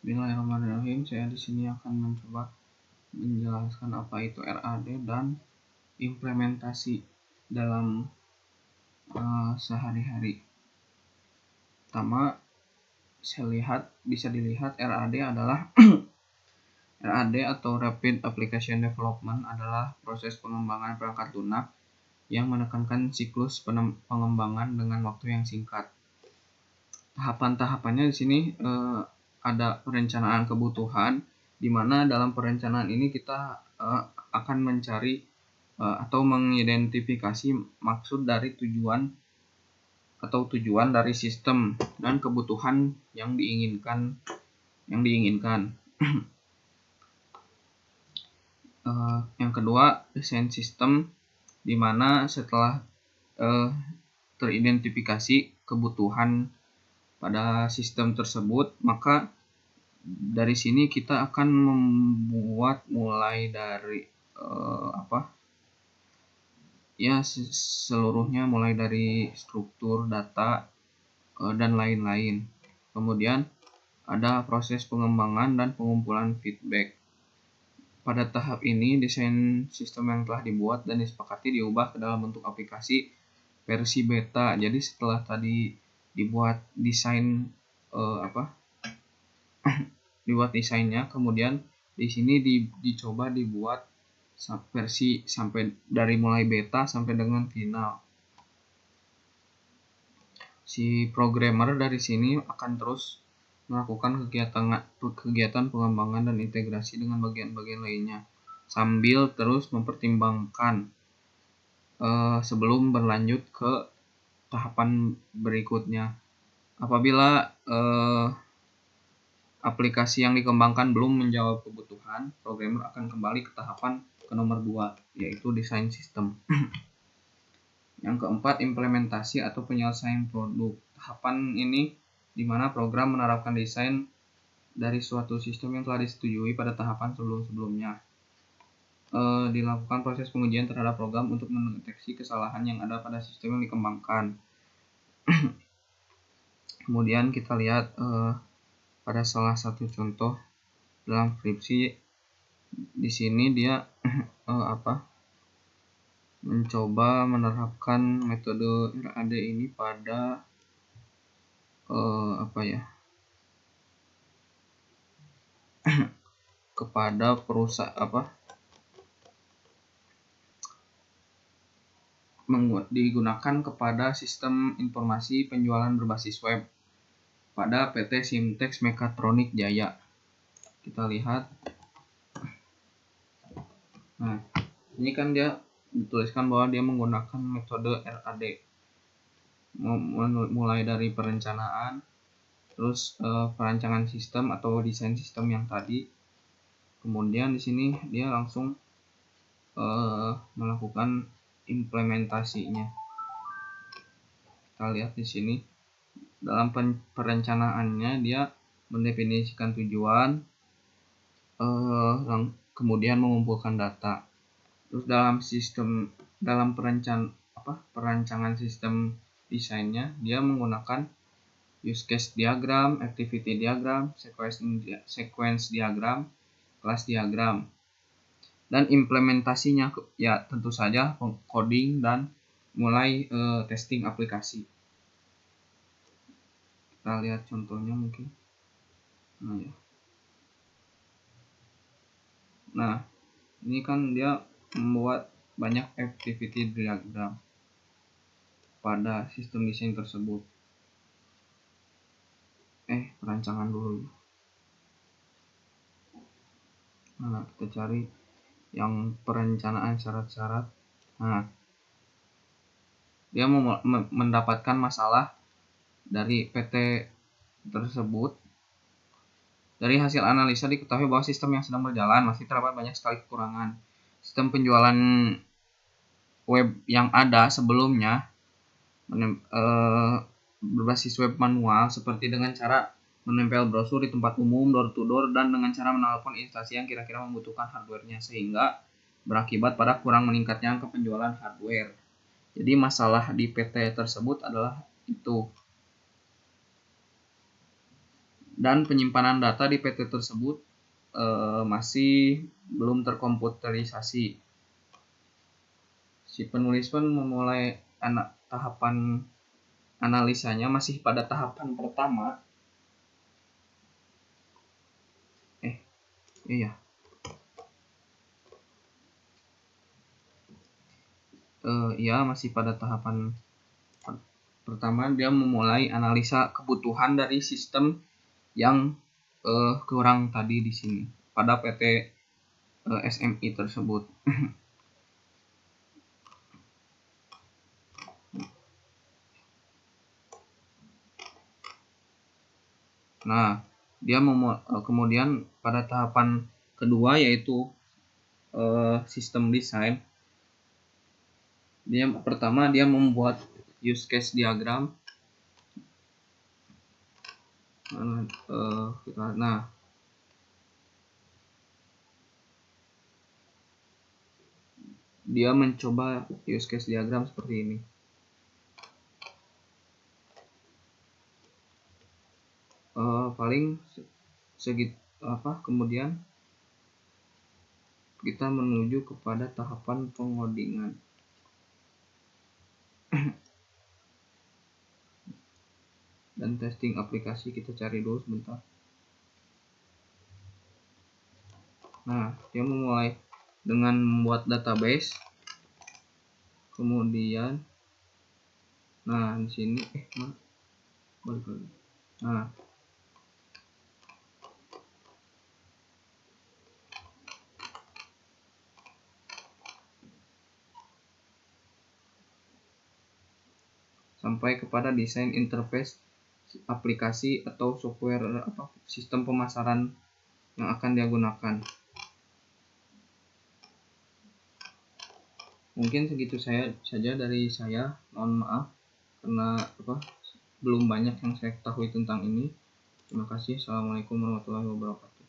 Bismillahirrahmanirrahim. Saya di sini akan mencoba menjelaskan apa itu RAD dan implementasi dalam sehari-hari. Pertama, bisa dilihat RAD adalah RAD atau Rapid Application Development adalah proses pengembangan perangkat lunak yang menekankan siklus pengembangan dengan waktu yang singkat. Tahapan-tahapannya di sini ada perencanaan kebutuhan, di mana dalam perencanaan ini kita akan mencari atau mengidentifikasi maksud dari tujuan dari sistem dan kebutuhan yang diinginkan. Yang kedua, desain sistem, di mana setelah teridentifikasi kebutuhan pada sistem tersebut, maka dari sini kita akan membuat mulai dari seluruhnya, mulai dari struktur data dan lain-lain. Kemudian ada proses pengembangan dan pengumpulan feedback. Pada tahap ini, desain sistem yang telah dibuat dan disepakati diubah ke dalam bentuk aplikasi versi beta. Jadi setelah tadi dibuat desainnya, kemudian di sini dicoba dibuat versi sampai dari mulai beta sampai dengan final. Si programmer dari sini akan terus melakukan kegiatan pengembangan dan integrasi dengan bagian-bagian lainnya sambil terus mempertimbangkan sebelum berlanjut ke tahapan berikutnya. Apabila aplikasi yang dikembangkan belum menjawab kebutuhan, programmer akan kembali ke tahapan ke nomor 2, yaitu desain sistem. Yang keempat, implementasi atau penyelesaian produk. Tahapan ini di mana program menerapkan desain dari suatu sistem yang telah disetujui pada tahapan sebelum-sebelumnya. Dilakukan proses pengujian terhadap program untuk mendeteksi kesalahan yang ada pada sistem yang dikembangkan. Kemudian kita lihat pada salah satu contoh dalam skripsi, di sini dia mencoba menerapkan metode RAD ini pada kepada perusahaan digunakan kepada sistem informasi penjualan berbasis web pada PT Simtex Mekatronik Jaya. Kita lihat. Nah, ini kan dia dituliskan bahwa dia menggunakan metode RAD, mulai dari perencanaan, terus perancangan sistem atau desain sistem yang tadi. Kemudian di sini dia langsung melakukan implementasinya. Kita lihat di sini dalam perencanaannya dia mendefinisikan tujuan, kemudian mengumpulkan data. Terus dalam perancangan sistem desainnya dia menggunakan use case diagram, activity diagram, sequence diagram, class diagram. Dan implementasinya ya tentu saja coding dan mulai testing aplikasi. Kita lihat contohnya mungkin. Nah, ini kan dia membuat banyak activity diagram pada sistem desain tersebut. Perancangan dulu. Nah, kita cari yang perencanaan syarat-syarat. Nah, dia mendapatkan masalah dari PT tersebut. Dari hasil analisa diketahui bahwa sistem yang sedang berjalan masih terdapat banyak sekali kekurangan. Sistem penjualan web yang ada sebelumnya berbasis web manual, seperti dengan cara menempel brosur di tempat umum, door to door, dan dengan cara menelpon instansi yang kira-kira membutuhkan hardware-nya, sehingga berakibat pada kurang meningkatnya angka penjualan hardware. Jadi masalah di PT tersebut adalah itu. dan penyimpanan data di PT tersebut masih belum terkomputerisasi. Si penulis pun memulai tahapan analisanya masih pada tahapan pertama. Masih pada tahapan pertama. Dia memulai analisa kebutuhan dari sistem yang kurang tadi di sini pada PT SMI tersebut. Nah, dia kemudian pada tahapan kedua yaitu sistem desain. Pertama dia membuat use case diagram. Dia mencoba use case diagram seperti ini. Paling segitu kemudian kita menuju kepada tahapan pengodingan. Dan testing aplikasi kita cari dulu sebentar. Nah, dia memulai dengan membuat database. Kemudian di sini sampai kepada desain interface aplikasi atau software sistem pemasaran yang akan dia gunakan. Mungkin segitu saja dari saya. Mohon maaf karena belum banyak yang saya ketahui tentang ini. Terima kasih. Assalamualaikum warahmatullahi wabarakatuh.